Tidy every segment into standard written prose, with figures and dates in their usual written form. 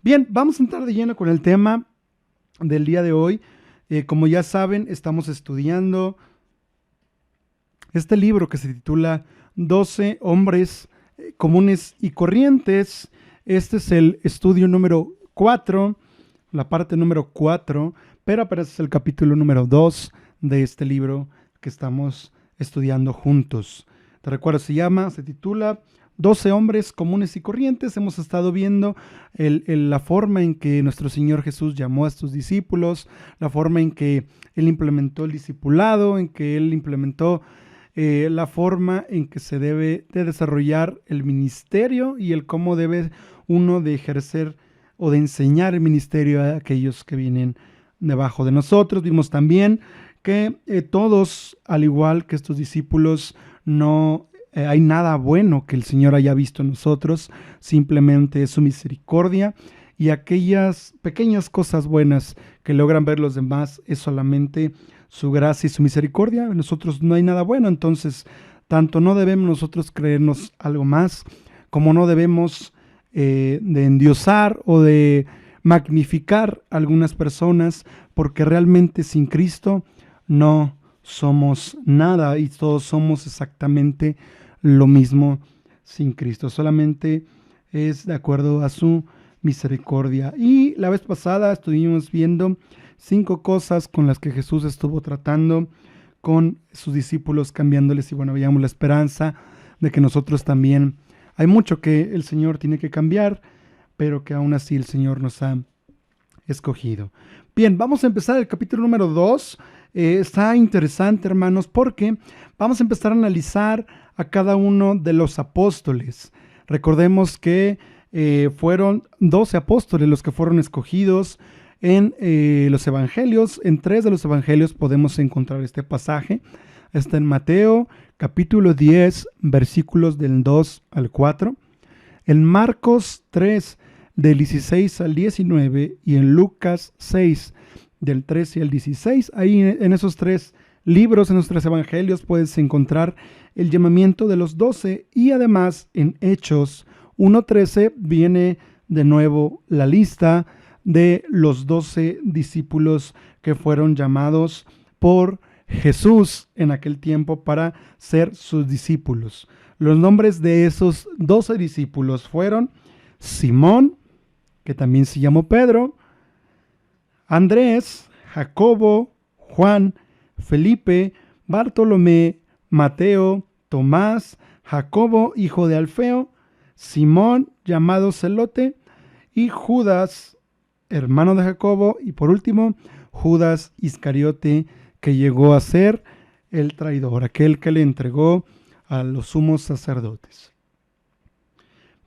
Bien, vamos a entrar de lleno con el tema del día de hoy. Como ya saben, estamos estudiando este libro que se titula 12 hombres comunes y corrientes. Este es el estudio número 4, la parte número 4, pero apenas es el capítulo número 2 de este libro que estamos estudiando juntos. Te recuerdo, se titula 12 hombres comunes y corrientes. Hemos estado viendo la forma en que nuestro Señor Jesús llamó a sus discípulos, la forma en que Él implementó el discipulado, en que Él implementó la forma en que se debe de desarrollar el ministerio y el cómo debe uno de ejercer o de enseñar el ministerio a aquellos que vienen debajo de nosotros. Vimos también que todos, al igual que estos discípulos, no hay nada bueno que el Señor haya visto en nosotros, simplemente es su misericordia, y aquellas pequeñas cosas buenas que logran ver los demás es solamente su gracia y su misericordia. En nosotros no hay nada bueno, entonces tanto no debemos nosotros creernos algo más, como no debemos de endiosar o de magnificar a algunas personas, porque realmente sin Cristo no somos nada y todos somos exactamente lo mismo sin Cristo. Solamente es de acuerdo a su misericordia. Y la vez pasada estuvimos viendo 5 cosas con las que Jesús estuvo tratando con sus discípulos, cambiándoles, y bueno, veíamos la esperanza de que nosotros también, hay mucho que el Señor tiene que cambiar, pero que aún así el Señor nos ha escogido. Bien, vamos a empezar el capítulo número 2. Está interesante, hermanos, porque vamos a empezar a analizar a cada uno de los apóstoles. Recordemos que fueron 12 apóstoles los que fueron escogidos en los evangelios. En 3 de los evangelios podemos encontrar este pasaje. Está en Mateo, capítulo 10, versículos del 2 al 4. En Marcos 3, del 16 al 19, y en Lucas 6, del 13 al 16. Ahí en esos 3 libros, en esos 3 evangelios, puedes encontrar el llamamiento de los 12, y además en Hechos 1:13 viene de nuevo la lista de los 12 discípulos que fueron llamados por Jesús en aquel tiempo para ser sus discípulos. Los nombres de esos 12 discípulos fueron Simón, que también se llamó Pedro, Andrés, Jacobo, Juan, Felipe, Bartolomé, Mateo, Tomás, Jacobo, hijo de Alfeo, Simón, llamado Celote, y Judas, hermano de Jacobo, y por último, Judas Iscariote, que llegó a ser el traidor, aquel que le entregó a los sumos sacerdotes.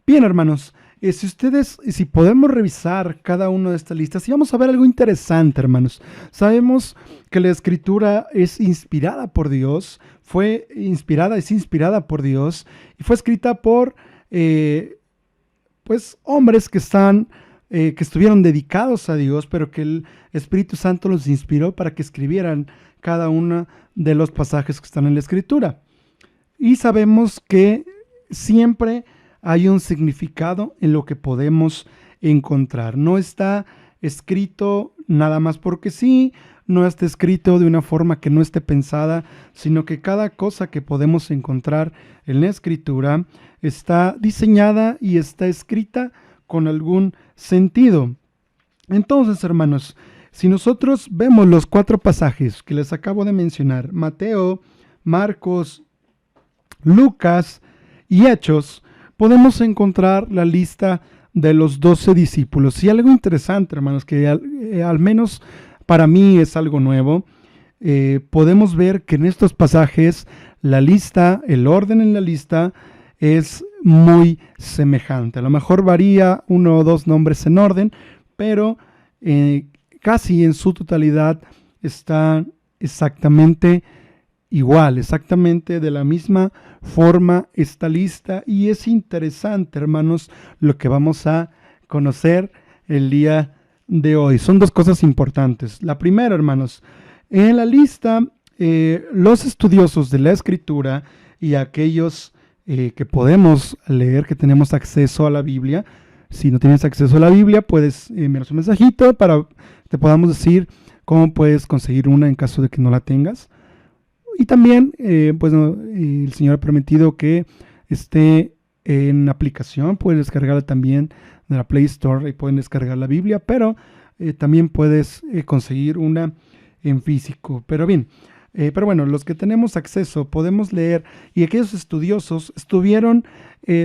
Bien, hermanos, si podemos revisar cada una de estas listas, y vamos a ver algo interesante, hermanos. Sabemos que la Escritura es inspirada por Dios, es inspirada por Dios, y fue escrita por hombres que estuvieron dedicados a Dios, pero que el Espíritu Santo los inspiró para que escribieran cada uno de los pasajes que están en la Escritura. Y sabemos que siempre hay un significado en lo que podemos encontrar. No está escrito nada más porque sí, no está escrito de una forma que no esté pensada, sino que cada cosa que podemos encontrar en la Escritura está diseñada y está escrita con algún sentido. Entonces, hermanos, si nosotros vemos los 4 pasajes que les acabo de mencionar, Mateo, Marcos, Lucas y Hechos, podemos encontrar la lista de los 12 discípulos. Y algo interesante, hermanos, que al menos para mí es algo nuevo, podemos ver que en estos pasajes la lista, el orden en la lista es muy semejante. A lo mejor varía 1 o 2 nombres en orden, pero casi en su totalidad está exactamente igual, exactamente de la misma forma esta lista. Y es interesante, hermanos, lo que vamos a conocer el día de hoy. Son 2 cosas importantes. La primera, hermanos, en la lista, los estudiosos de la Escritura y aquellos que podemos leer, que tenemos acceso a la Biblia, Si no tienes acceso a la Biblia, puedes enviarnos un mensajito para que te podamos decir cómo puedes conseguir una en caso de que no la tengas. Y también, pues el Señor ha permitido que esté en aplicación, puedes descargarla también de la Play Store y pueden descargar la Biblia, pero también puedes conseguir una en físico. Pero bien, pero bueno, los que tenemos acceso podemos leer, y aquellos estudiosos estuvieron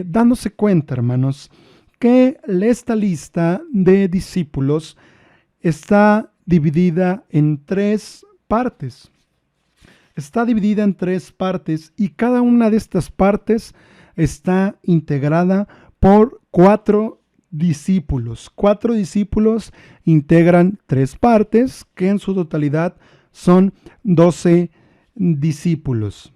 dándose cuenta, hermanos, que esta lista de discípulos está dividida en tres partes. Está dividida en tres partes y cada una de estas partes está integrada por cuatro discípulos. Cuatro discípulos integran tres partes que en su totalidad son 12 discípulos.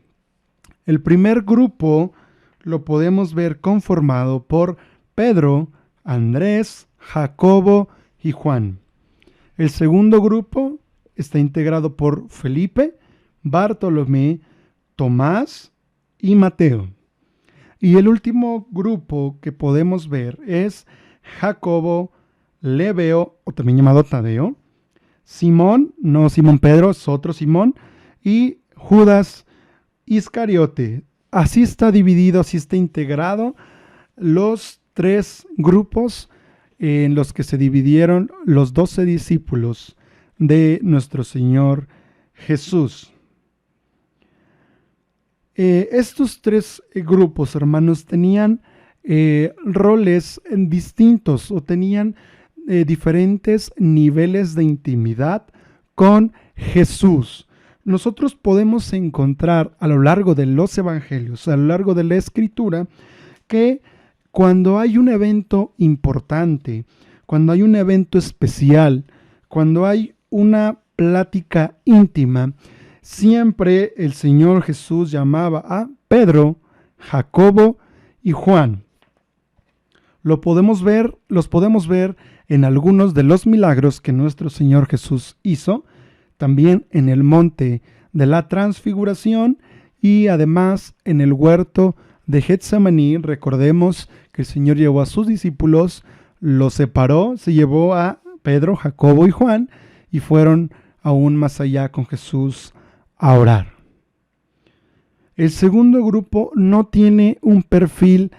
El primer grupo lo podemos ver conformado por Pedro, Andrés, Jacobo y Juan. El segundo grupo está integrado por Felipe, Bartolomé, Tomás y Mateo. Y el último grupo que podemos ver es Jacobo, Lebeo, o también llamado Tadeo, Simón, no Simón Pedro, es otro Simón, y Judas Iscariote. Así está dividido, así está integrado los tres grupos en los que se dividieron los 12 discípulos de nuestro Señor Jesús. Estos tres grupos, hermanos, tenían roles distintos o tenían diferentes niveles de intimidad con Jesús. Nosotros podemos encontrar a lo largo de los evangelios, a lo largo de la escritura, que cuando hay un evento importante, cuando hay un evento especial, cuando hay una plática íntima, siempre el Señor Jesús llamaba a Pedro, Jacobo y Juan. Los podemos ver en algunos de los milagros que nuestro Señor Jesús hizo, también en el monte de la transfiguración y además en el huerto de Getsemaní. Recordemos que el Señor llevó a sus discípulos, los separó, se llevó a Pedro, Jacobo y Juan y fueron aún más allá con Jesús a orar. El segundo grupo no tiene un perfil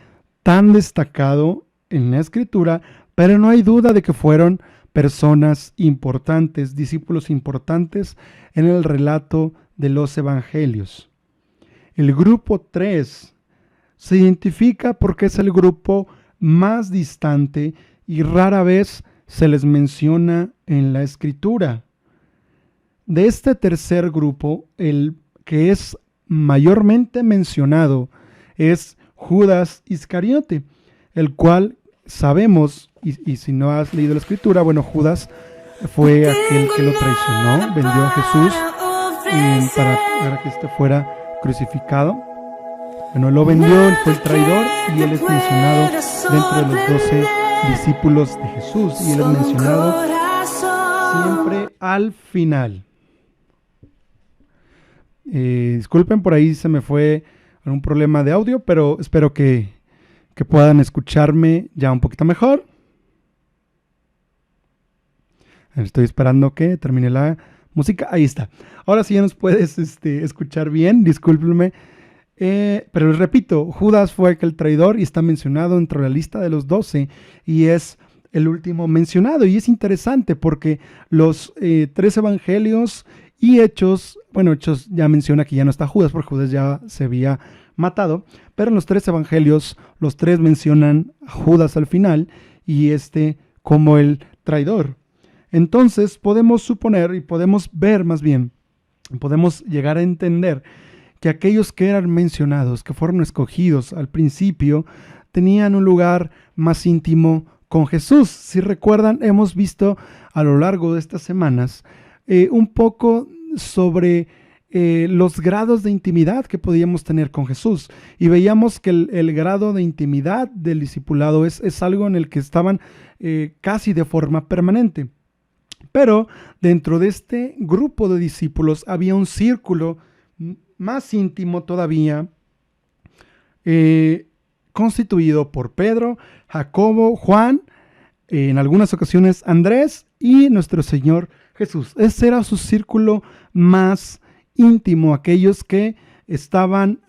tan destacado en la escritura, pero no hay duda de que fueron personas importantes, discípulos importantes en el relato de los evangelios. El grupo 3 se identifica porque es el grupo más distante y rara vez se les menciona en la escritura. De este tercer grupo, el que es mayormente mencionado es Judas Iscariote, el cual sabemos, y si no has leído la escritura, bueno, Judas fue aquel que lo traicionó, vendió a Jesús para que éste fuera crucificado. Bueno, lo vendió, él fue el traidor y él es mencionado dentro de los 12 discípulos de Jesús y él es mencionado siempre al final. Disculpen, por ahí se me fue un problema de audio, pero espero que puedan escucharme ya un poquito mejor. Estoy esperando que termine la música. Ahí está. Ahora sí ya nos puedes escuchar bien. Discúlpenme. Pero les repito, Judas fue aquel traidor y está mencionado dentro de la lista de los 12 y es el último mencionado. Y es interesante porque los 3 evangelios y Hechos, bueno, Hechos ya menciona que ya no está Judas porque Judas ya se había matado, pero en los 3 evangelios los 3 mencionan a Judas al final y como el traidor. Entonces podemos suponer y podemos ver más bien, podemos llegar a entender que aquellos que eran mencionados, que fueron escogidos al principio, tenían un lugar más íntimo con Jesús. Si recuerdan, hemos visto a lo largo de estas semanas un poco sobre los grados de intimidad que podíamos tener con Jesús. Y veíamos que el grado de intimidad del discipulado es algo en el que estaban casi de forma permanente. Pero dentro de este grupo de discípulos había un círculo más íntimo todavía constituido por Pedro, Jacobo, Juan, en algunas ocasiones Andrés y nuestro Señor Jesús. Ese era su círculo más íntimo, aquellos que estaban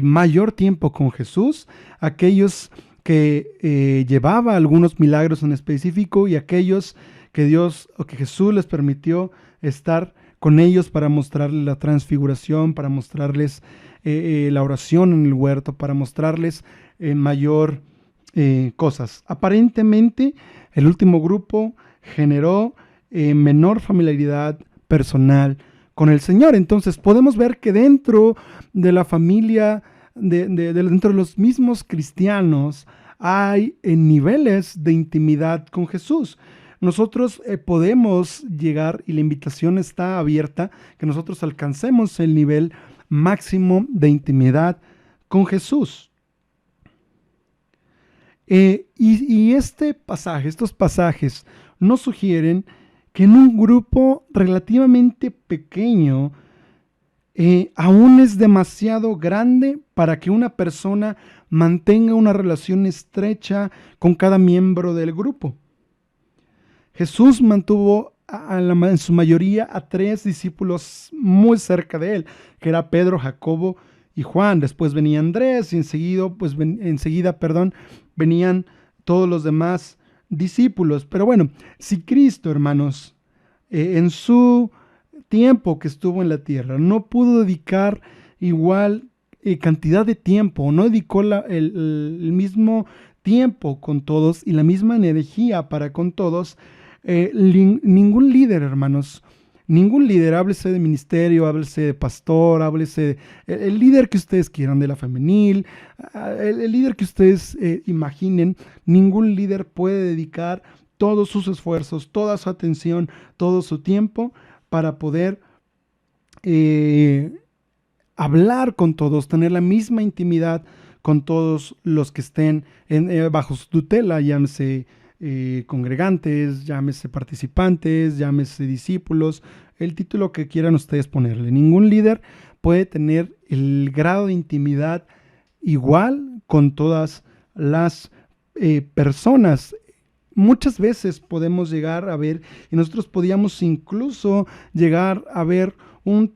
mayor tiempo con Jesús, aquellos que llevaba algunos milagros en específico y aquellos que Dios o que Jesús les permitió estar con ellos para mostrarles la transfiguración, para mostrarles la oración en el huerto, para mostrarles mayor cosas. Aparentemente, el último grupo generó menor familiaridad personal con el Señor. Entonces, podemos ver que dentro de la familia, dentro de los mismos cristianos, hay niveles de intimidad con Jesús. Nosotros podemos llegar, y la invitación está abierta, que nosotros alcancemos el nivel máximo de intimidad con Jesús. Y estos pasajes nos sugieren que en un grupo relativamente pequeño, aún es demasiado grande para que una persona mantenga una relación estrecha con cada miembro del grupo. Jesús mantuvo en su mayoría a 3 discípulos muy cerca de él, que era Pedro, Jacobo y Juan. Después venía Andrés y enseguida venían todos los demás discípulos. Pero bueno, si Cristo, hermanos, en su tiempo que estuvo en la tierra, no pudo dedicar igual cantidad de tiempo, no dedicó el mismo tiempo con todos y la misma energía para con todos, ningún líder, hermanos, ningún líder, háblese de ministerio, háblese de pastor, háblese el líder que ustedes quieran, de la femenil, el líder que ustedes imaginen, ningún líder puede dedicar todos sus esfuerzos, toda su atención, todo su tiempo para poder hablar con todos, tener la misma intimidad con todos los que estén bajo su tutela, llámese congregantes, llámese participantes, llámese discípulos, el título que quieran ustedes ponerle. Ningún líder puede tener el grado de intimidad igual con todas las personas. Muchas veces podemos llegar a ver, y nosotros podíamos incluso llegar a ver un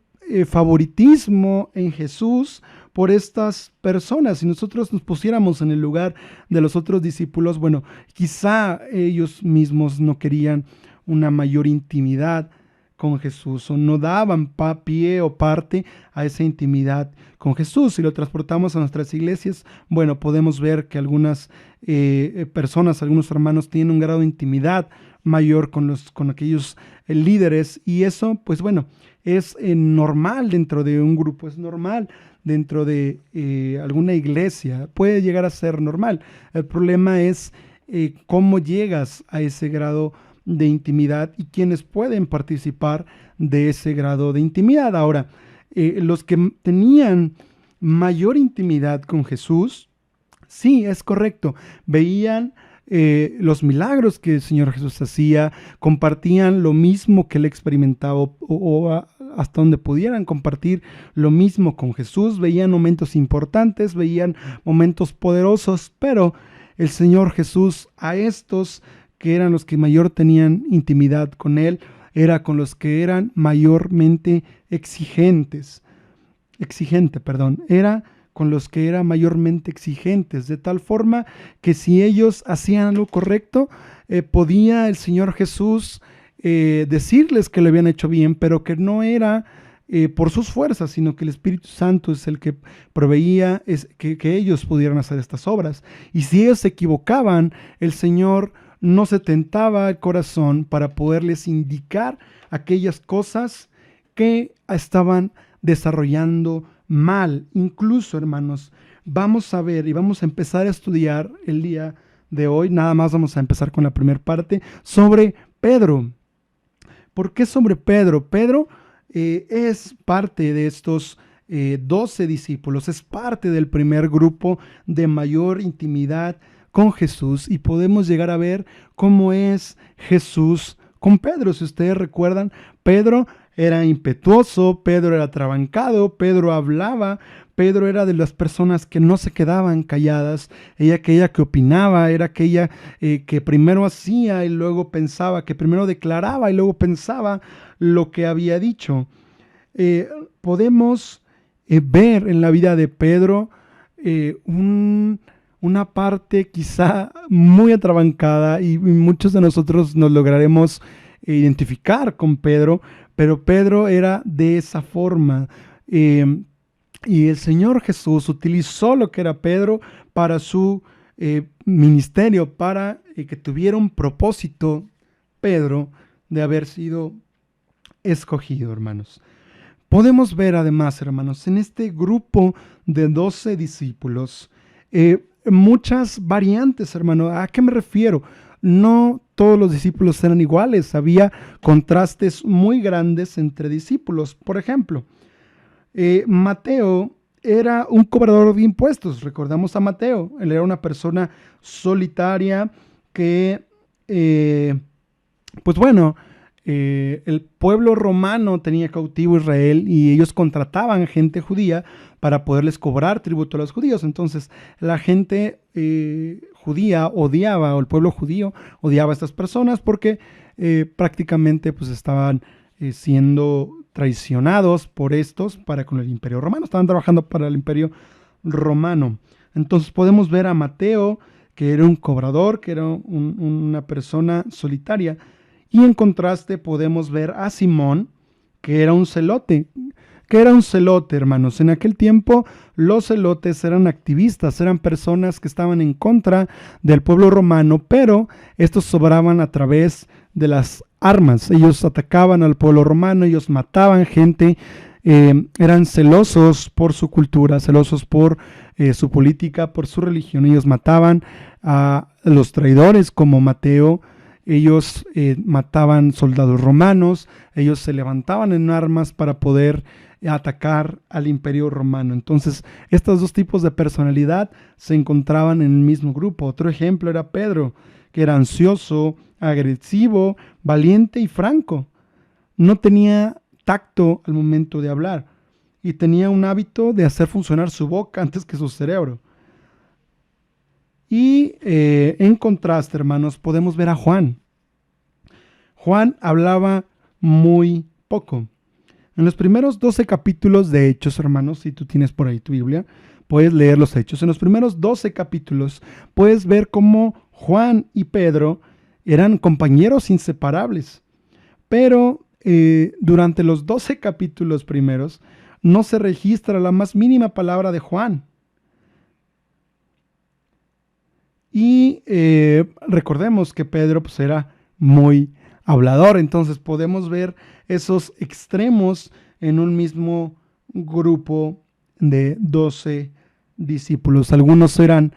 favoritismo en Jesús por estas personas. Si nosotros nos pusiéramos en el lugar de los otros discípulos, bueno, quizá ellos mismos no querían una mayor intimidad con Jesús o no daban pie o parte a esa intimidad con Jesús. Si lo transportamos a nuestras iglesias, bueno, podemos ver que algunas personas, algunos hermanos tienen un grado de intimidad mayor con aquellos líderes, y eso, pues bueno, es normal dentro de un grupo, es normal dentro de alguna iglesia, puede llegar a ser normal. El problema es cómo llegas a ese grado de intimidad y quiénes pueden participar de ese grado de intimidad. Ahora, los que tenían mayor intimidad con Jesús, sí, es correcto, veían los milagros que el Señor Jesús hacía, compartían lo mismo que él experimentaba o hasta donde pudieran compartir lo mismo con Jesús, veían momentos importantes, veían momentos poderosos, pero el Señor Jesús a estos que eran los que mayor tenían intimidad con él, era con los que eran mayormente era con los que eran mayormente exigentes, de tal forma que si ellos hacían lo correcto, podía el Señor Jesús decirles que lo habían hecho bien, pero que no era por sus fuerzas, sino que el Espíritu Santo es el que proveía que ellos pudieran hacer estas obras. Y si ellos se equivocaban, el Señor no se tentaba el corazón para poderles indicar aquellas cosas que estaban desarrollando mal. Incluso, hermanos, vamos a ver y vamos a empezar a estudiar el día de hoy, nada más vamos a empezar con la primera parte, sobre Pedro. ¿Por qué sobre Pedro? Pedro es parte de estos 12 discípulos, es parte del primer grupo de mayor intimidad con Jesús, y podemos llegar a ver cómo es Jesús con Pedro. Si ustedes recuerdan, Pedro era impetuoso, Pedro era atrabancado, Pedro hablaba, Pedro era de las personas que no se quedaban calladas, ella aquella que opinaba, era aquella que primero hacía y luego pensaba, que primero declaraba y luego pensaba lo que había dicho. Podemos ver en la vida de Pedro una parte quizá muy atrabancada y muchos de nosotros nos lograremos identificar con Pedro, pero Pedro era de esa forma. Y el Señor Jesús utilizó lo que era Pedro para su ministerio, para que tuviera un propósito, Pedro, de haber sido escogido, hermanos. Podemos ver además, hermanos, en este grupo de 12 discípulos, muchas variantes, hermano. ¿A qué me refiero? No todos los discípulos eran iguales, había contrastes muy grandes entre discípulos. Por ejemplo, Mateo era un cobrador de impuestos. Recordamos a Mateo. Él era una persona solitaria que, pues bueno, el pueblo romano tenía cautivo a Israel y ellos contrataban gente judía para poderles cobrar tributo a los judíos. Entonces la gente judía odiaba, o el pueblo judío odiaba a estas personas porque prácticamente pues estaban siendo traicionados por estos para con el imperio romano. Estaban trabajando para el imperio romano. Entonces podemos ver a Mateo, que era un cobrador, que era una persona solitaria. Y en contraste podemos ver a Simón, que era un celote. ¿Qué era un celote, hermanos? En aquel tiempo los celotes eran activistas, eran personas que estaban en contra del pueblo romano, pero estos sobraban a través de las armas. Ellos atacaban al pueblo romano, ellos mataban gente, eran celosos por su cultura, celosos por su política, por su religión. Ellos mataban a los traidores como Mateo. Ellos mataban soldados romanos, ellos se levantaban en armas para poder atacar al imperio romano. Entonces, estos dos tipos de personalidad se encontraban en el mismo grupo. Otro ejemplo era Pedro, que era ansioso, agresivo, valiente y franco. No tenía tacto al momento de hablar y tenía un hábito de hacer funcionar su boca antes que su cerebro. Y en contraste, hermanos, podemos ver a Juan. Juan hablaba muy poco. En los primeros 12 capítulos de Hechos, hermanos, si tú tienes por ahí tu Biblia, puedes leer los Hechos. En los primeros 12 capítulos puedes ver cómo Juan y Pedro eran compañeros inseparables. Pero durante los 12 capítulos primeros no se registra la más mínima palabra de Juan. Y recordemos que Pedro pues, era muy hablador, entonces podemos ver esos extremos en un mismo grupo de 12 discípulos. Algunos eran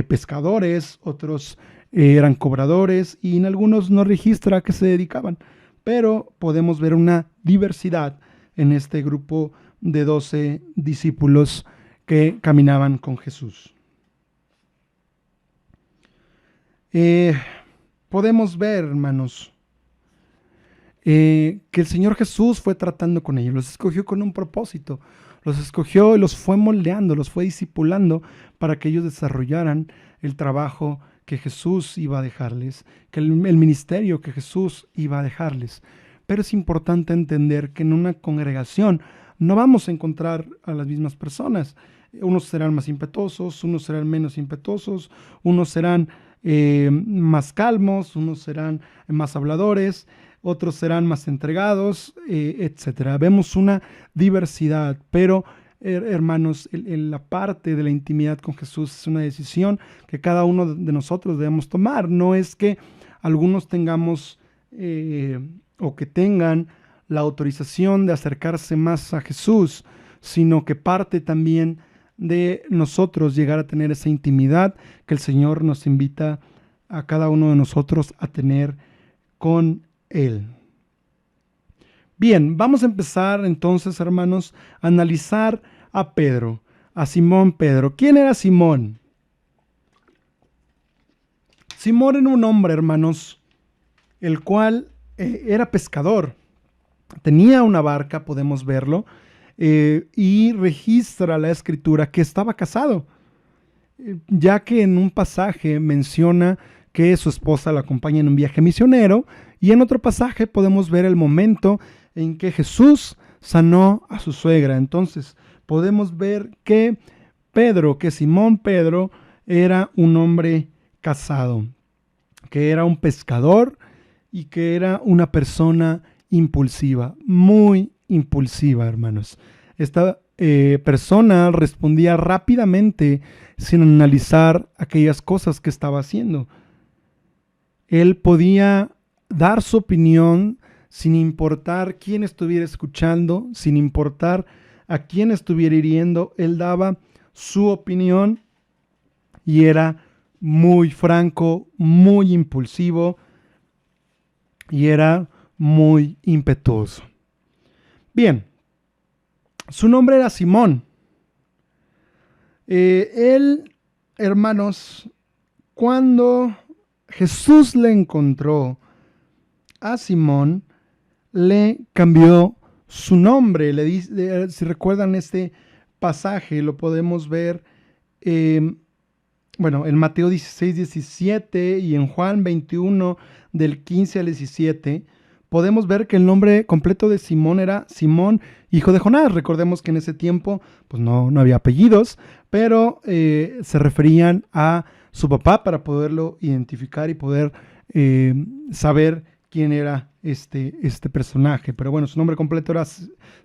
pescadores, otros eran cobradores y en algunos no registra a qué se dedicaban, pero podemos ver una diversidad en este grupo de 12 discípulos que caminaban con Jesús. Podemos ver, hermanos, que el Señor Jesús fue tratando con ellos, los escogió con un propósito, los escogió y los fue moldeando, los fue discipulando para que ellos desarrollaran el trabajo que Jesús iba a dejarles, que el ministerio que Jesús iba a dejarles. Pero es importante entender que en una congregación no vamos a encontrar a las mismas personas. Unos serán más impetuosos, unos serán menos impetuosos, unos serán más calmos, unos serán más habladores, otros serán más entregados, etcétera. Vemos una diversidad, pero hermanos, la parte de la intimidad con Jesús es una decisión que cada uno de nosotros debemos tomar. No es que algunos tengamos o que tengan la autorización de acercarse más a Jesús, sino que parte también de nosotros llegar a tener esa intimidad que el Señor nos invita a cada uno de nosotros a tener con Él. Bien, vamos a empezar entonces, hermanos, a analizar a Pedro, a Simón Pedro. ¿Quién era Simón? Simón era un hombre, hermanos, el cual era pescador. tenía una barca, podemos verlo, y registra la escritura que estaba casado, ya que en un pasaje menciona que su esposa lo acompaña en un viaje misionero, y en otro pasaje podemos ver el momento en que Jesús sanó a su suegra. Entonces podemos ver que que Simón Pedro era un hombre casado, que era un pescador y que era una persona impulsiva, muy impulsiva, hermanos. Esta persona respondía rápidamente sin analizar aquellas cosas que estaba haciendo. Él podía dar su opinión sin importar quién estuviera escuchando, sin importar a quién estuviera hiriendo. Él daba su opinión y era muy franco, muy impulsivo y era muy impetuoso. Bien, su nombre era Simón. Él, hermanos, cuando Jesús le encontró a Simón, le cambió su nombre. Le dice, si recuerdan este pasaje, lo podemos ver en Mateo 16, 17 y en Juan 21, del 15 al 17, podemos ver que el nombre completo de Simón era Simón, hijo de Jonás. Recordemos que en ese tiempo pues no había apellidos, pero se referían a su papá para poderlo identificar y poder saber quién era este personaje. Pero bueno, su nombre completo era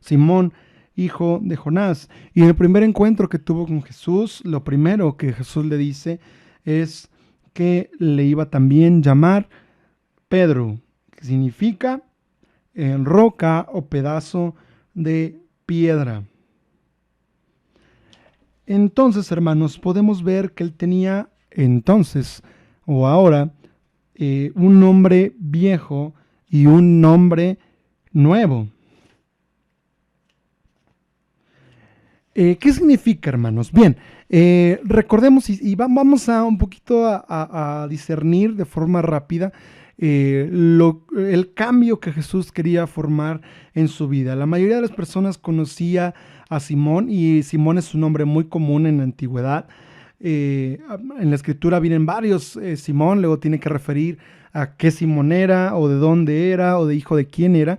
Simón, hijo de Jonás. Y en el primer encuentro que tuvo con Jesús, lo primero que Jesús le dice es que le iba también a llamar Pedro, que significa roca o pedazo de piedra. Entonces, hermanos, podemos ver que él tenía entonces o ahora un nombre viejo y un nombre nuevo. ¿Qué significa, hermanos? Bien, recordemos y vamos a un poquito a discernir de forma rápida el cambio que Jesús quería formar en su vida. La mayoría de las personas conocía a Simón, y Simón es un nombre muy común en la antigüedad. En la escritura vienen varios Simón, luego tiene que referir a qué Simón era, o de dónde era, o de hijo de quién era.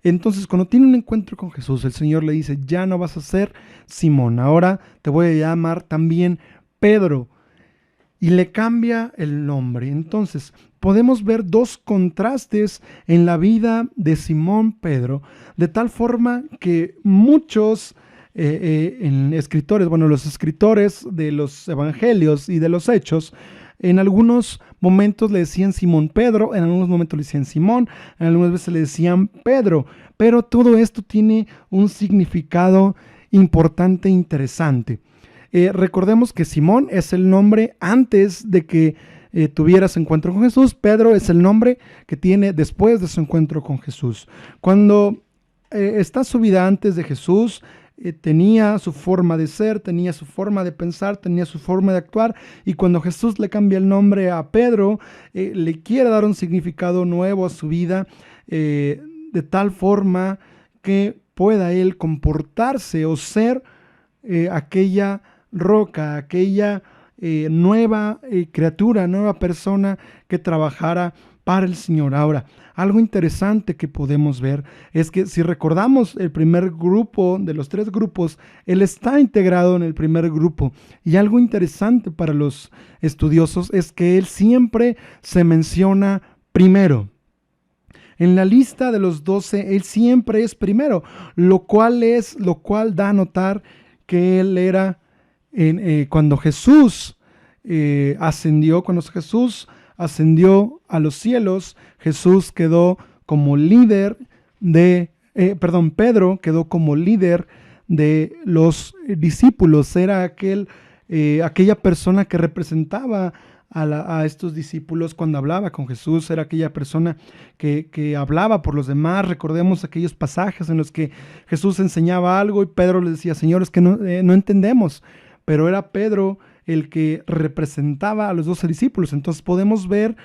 Entonces, cuando tiene un encuentro con Jesús, el Señor le dice, ya no vas a ser Simón, ahora te voy a llamar también Pedro. Y le cambia el nombre. Entonces, podemos ver dos contrastes en la vida de Simón Pedro, de tal forma que muchos escritores, los escritores de los evangelios y de los hechos, en algunos momentos le decían Simón Pedro, en algunos momentos le decían Simón, en algunas veces le decían Pedro, pero todo esto tiene un significado importante e interesante. Recordemos que Simón es el nombre antes de que tuviera su encuentro con Jesús. Pedro es el nombre que tiene después de su encuentro con Jesús. Cuando está su vida antes de Jesús, tenía su forma de ser, tenía su forma de pensar, tenía su forma de actuar, y cuando Jesús le cambia el nombre a Pedro, le quiere dar un significado nuevo a su vida, de tal forma que pueda él comportarse o ser aquella roca, aquella nueva criatura, nueva persona que trabajara para el Señor. Ahora, algo interesante que podemos ver es que si recordamos el primer grupo, de los tres grupos, él está integrado en el primer grupo. Y algo interesante para los estudiosos es que él siempre se menciona primero. En la lista de los 12, él siempre es primero, lo cual da a notar que él era, cuando Jesús ascendió a los cielos, Jesús quedó como líder Pedro quedó como líder de los discípulos. Era aquella persona que representaba a estos discípulos cuando hablaba con Jesús. Era aquella persona que hablaba por los demás. Recordemos aquellos pasajes en los que Jesús enseñaba algo y Pedro le decía, Señor, es que no entendemos. Pero era Pedro el que representaba a los 12 discípulos. Entonces podemos ver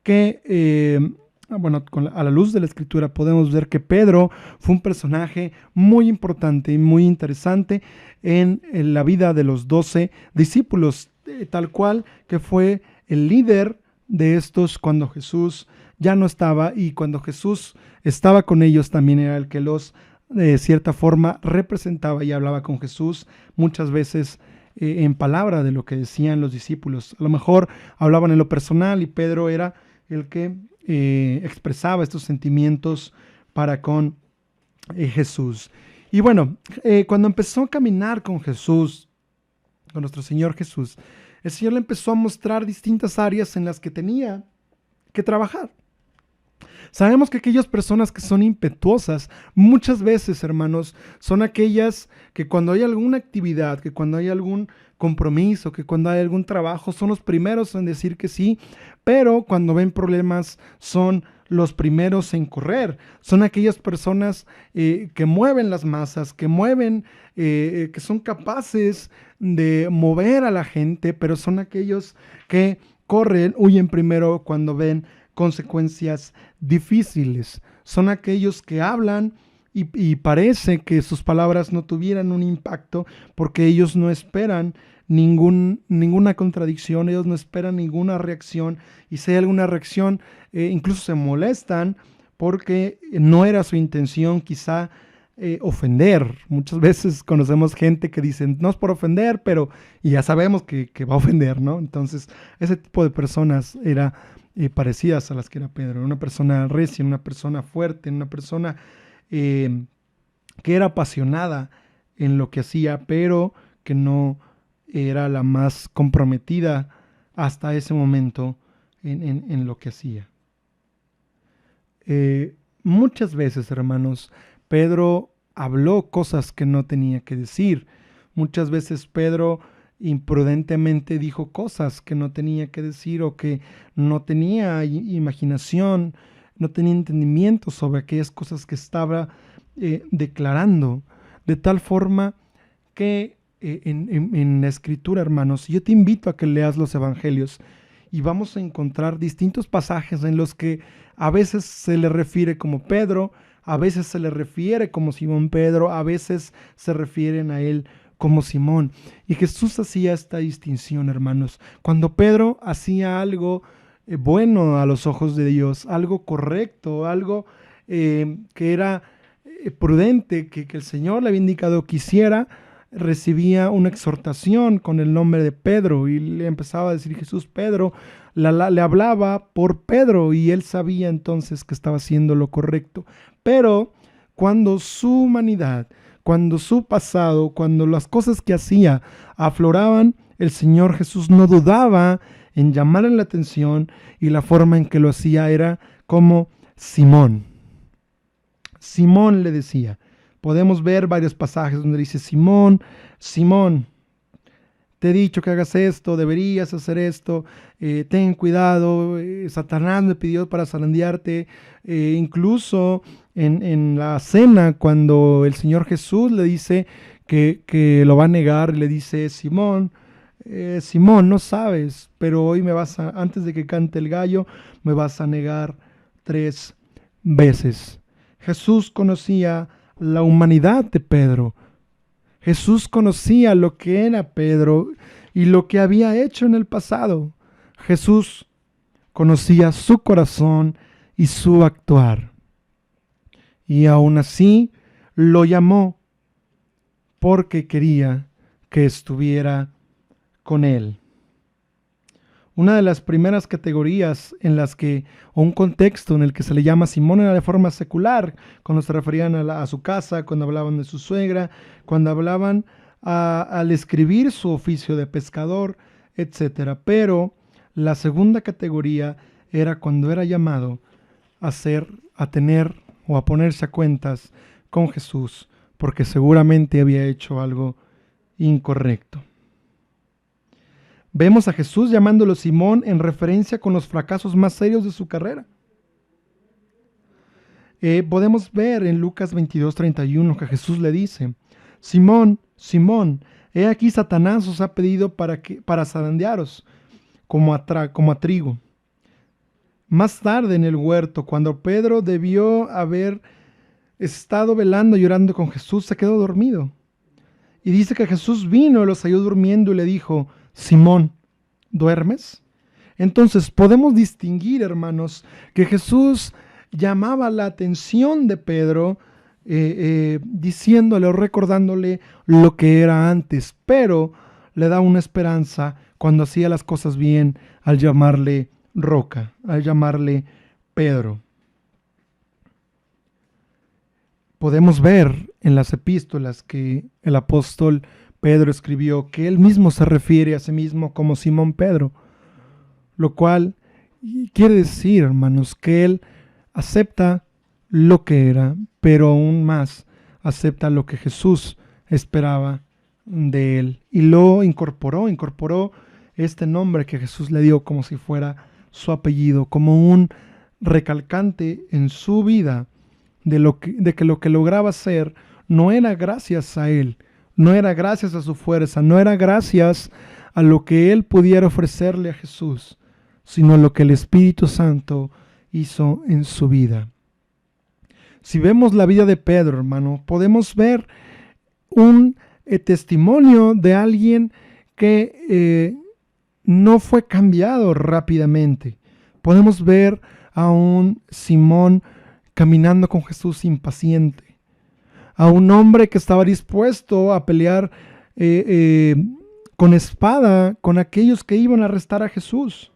que bueno, a la luz de la Escritura podemos ver que Pedro fue un personaje muy importante y muy interesante en la vida de los 12 discípulos, tal cual que fue el líder de estos cuando Jesús ya no estaba, y cuando Jesús estaba con ellos también era el que los de cierta forma representaba y hablaba con Jesús muchas veces en palabra de lo que decían los discípulos. A lo mejor hablaban en lo personal y Pedro era el que expresaba estos sentimientos para con Jesús. Y bueno, cuando empezó a caminar con Jesús, con nuestro Señor Jesús, el Señor le empezó a mostrar distintas áreas en las que tenía que trabajar. Sabemos que aquellas personas que son impetuosas, muchas veces, hermanos, son aquellas que cuando hay alguna actividad, que cuando hay algún compromiso, que cuando hay algún trabajo, son los primeros en decir que sí, pero cuando ven problemas son los primeros en correr. Son aquellas personas que mueven las masas, que mueven, que son capaces de mover a la gente, pero son aquellos que corren, huyen primero cuando ven consecuencias difíciles. Son aquellos que hablan y parece que sus palabras no tuvieran un impacto porque ellos no esperan ninguna contradicción, ellos no esperan ninguna reacción, y si hay alguna reacción, incluso se molestan porque no era su intención quizá ofender. Muchas veces conocemos gente que dice, no es por ofender, pero y ya sabemos que va a ofender, ¿no? Entonces, ese tipo de personas era parecidas a las que era Pedro. Una persona recia, una persona fuerte, una persona que era apasionada en lo que hacía, pero que no era la más comprometida hasta ese momento en lo que hacía. Muchas veces, hermanos, Pedro habló cosas que no tenía que decir. Muchas veces Pedro imprudentemente dijo cosas que no tenía que decir, o que no tenía imaginación, no tenía entendimiento sobre aquellas cosas que estaba declarando. De tal forma que en la Escritura, hermanos, yo te invito a que leas los Evangelios y vamos a encontrar distintos pasajes en los que a veces se le refiere como Pedro, a veces se le refiere como Simón Pedro, a veces se refieren a él como Simón. Y Jesús hacía esta distinción, hermanos. Cuando Pedro hacía algo bueno a los ojos de Dios, algo correcto, algo que era prudente, que el Señor le había indicado que hiciera, recibía una exhortación con el nombre de Pedro, y le empezaba a decir Jesús, Pedro, le hablaba por Pedro, y él sabía entonces que estaba haciendo lo correcto. Pero cuando su humanidad, cuando su pasado, cuando las cosas que hacía afloraban, el Señor Jesús no dudaba en llamarle la atención, y la forma en que lo hacía era como Simón. Simón le decía. Podemos ver varios pasajes donde dice, Simón, Simón, te he dicho que hagas esto, deberías hacer esto, ten cuidado, Satanás me pidió para zarandearte. Incluso en la cena, cuando el Señor Jesús le dice que lo va a negar, le dice, Simón, Simón, no sabes, pero hoy antes de que cante el gallo, me vas a negar 3 veces. Jesús conocía la humanidad de Pedro. Jesús conocía lo que era Pedro y lo que había hecho en el pasado. Jesús conocía su corazón y su actuar. Y aún así lo llamó porque quería que estuviera con él. Una de las primeras categorías o un contexto en el que se le llama Simón era de forma secular, cuando se referían a su casa, cuando hablaban de su suegra, cuando hablaban al escribir su oficio de pescador, etc. Pero la segunda categoría era cuando era llamado a tener o a ponerse a cuentas con Jesús, porque seguramente había hecho algo incorrecto. Vemos a Jesús llamándolo Simón en referencia con los fracasos más serios de su carrera. Podemos ver en Lucas 22:31 que Jesús le dice, Simón, Simón, he aquí Satanás os ha pedido para zarandearos como a trigo. Más tarde en el huerto, cuando Pedro debió haber estado velando y llorando con Jesús, se quedó dormido. Y dice que Jesús vino y los halló durmiendo y le dijo: Simón, ¿duermes? Entonces podemos distinguir, hermanos, que Jesús llamaba la atención de Pedro, diciéndole o recordándole lo que era antes, pero le da una esperanza cuando hacía las cosas bien al llamarle roca, al llamarle Pedro. Podemos ver en las epístolas que el apóstol Pedro escribió que él mismo se refiere a sí mismo como Simón Pedro, lo cual quiere decir, hermanos, que él acepta lo que era, pero aún más acepta lo que Jesús esperaba de él y lo incorporó este nombre que Jesús le dio como si fuera su apellido, como un recalcante en su vida de que lo que lograba hacer no era gracias a él, no era gracias a su fuerza, no era gracias a lo que él pudiera ofrecerle a Jesús, sino lo que el Espíritu Santo hizo en su vida. Si vemos la vida de Pedro, hermano, podemos ver un testimonio de alguien que no fue cambiado rápidamente. Podemos ver a un Simón caminando con Jesús impaciente, a un hombre que estaba dispuesto a pelear con espada con aquellos que iban a arrestar a Jesús,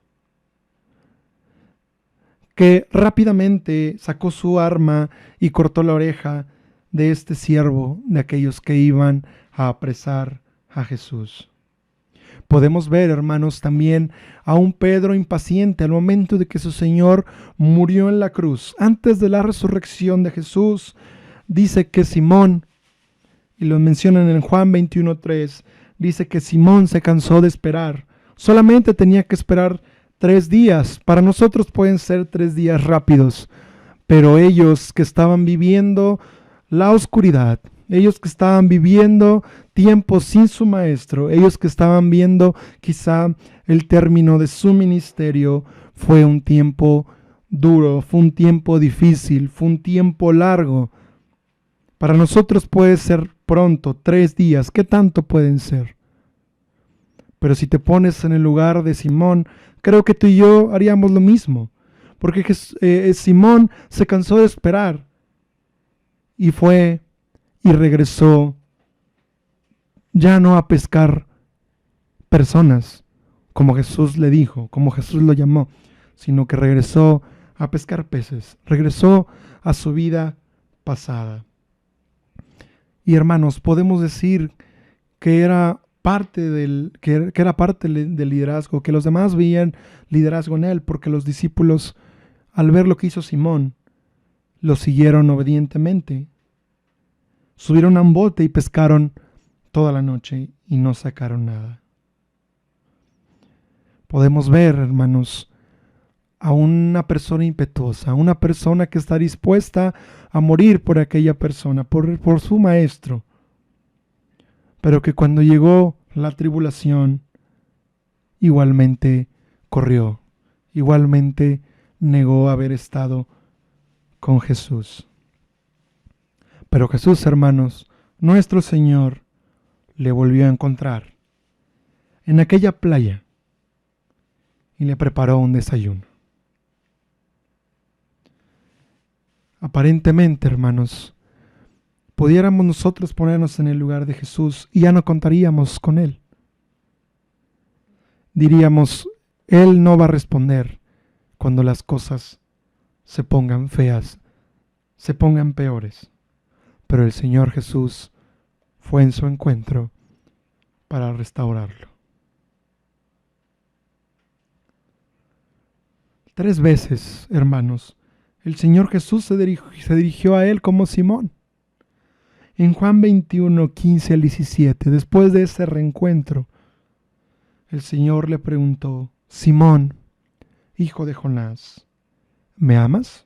que rápidamente sacó su arma y cortó la oreja de este siervo de aquellos que iban a apresar a Jesús. Podemos ver, hermanos, también a un Pedro impaciente al momento de que su Señor murió en la cruz. Antes de la resurrección de Jesús, dice que Simón, y lo mencionan en Juan 21:3, dice que Simón se cansó de esperar. Solamente tenía que esperar 3 días. Para nosotros pueden ser 3 días rápidos, pero ellos que estaban viviendo la oscuridad, ellos que estaban viviendo tiempos sin su maestro, ellos que estaban viendo quizá el término de su ministerio, fue un tiempo duro, fue un tiempo difícil, fue un tiempo largo. Para nosotros puede ser pronto, 3 días, ¿qué tanto pueden ser? Pero si te pones en el lugar de Simón, creo que tú y yo haríamos lo mismo, porque Simón se cansó de esperar y fue y regresó ya no a pescar personas, como Jesús le dijo, como Jesús lo llamó, sino que regresó a pescar peces, regresó a su vida pasada. Y hermanos, podemos decir que era parte del liderazgo, que los demás veían liderazgo en él, porque los discípulos, al ver lo que hizo Simón, lo siguieron obedientemente. Subieron a un bote y pescaron toda la noche y no sacaron nada. Podemos ver, hermanos, a una persona impetuosa, a una persona que está dispuesta a morir por aquella persona, por su maestro, pero que cuando llegó la tribulación, igualmente corrió, igualmente negó haber estado con Jesús. Pero Jesús, hermanos, nuestro Señor, le volvió a encontrar en aquella playa y le preparó un desayuno. Aparentemente, hermanos, pudiéramos nosotros ponernos en el lugar de Jesús y ya no contaríamos con Él. Diríamos, Él no va a responder cuando las cosas se pongan feas, se pongan peores. Pero el Señor Jesús fue en su encuentro para restaurarlo. 3 veces, hermanos, el Señor Jesús se dirigió a él como Simón. En Juan 21, 15 al 17, después de ese reencuentro, el Señor le preguntó: Simón, hijo de Jonás, ¿me amas?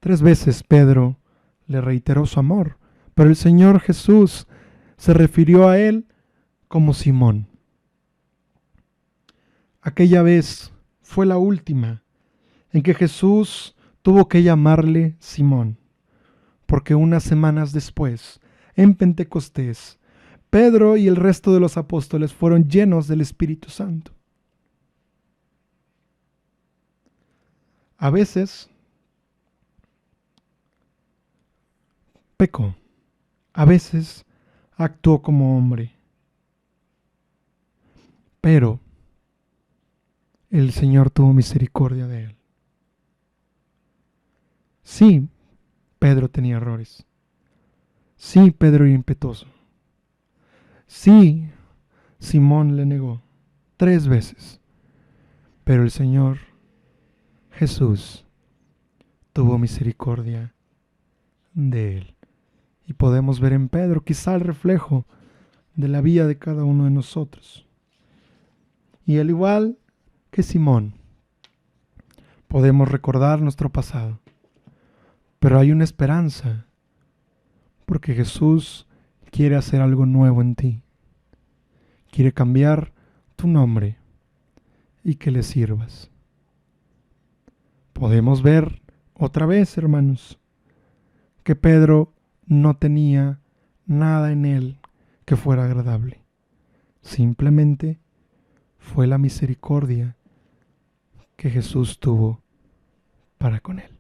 3 veces Pedro le reiteró su amor, pero el Señor Jesús se refirió a él como Simón. Aquella vez fue la última en que Jesús tuvo que llamarle Simón, porque unas semanas después, en Pentecostés, Pedro y el resto de los apóstoles fueron llenos del Espíritu Santo. A veces pecó, a veces actuó como hombre, pero el Señor tuvo misericordia de él. Sí, Pedro tenía errores. Sí, Pedro era impetuoso. Sí, Simón le negó 3 veces, pero el Señor Jesús tuvo misericordia de él. Y podemos ver en Pedro quizá el reflejo de la vida de cada uno de nosotros. Y al igual que Simón, podemos recordar nuestro pasado, pero hay una esperanza, porque Jesús quiere hacer algo nuevo en ti. Quiere cambiar tu nombre y que le sirvas. Podemos ver otra vez, hermanos, que Pedro no tenía nada en él que fuera agradable. Simplemente fue la misericordia que Jesús tuvo para con él.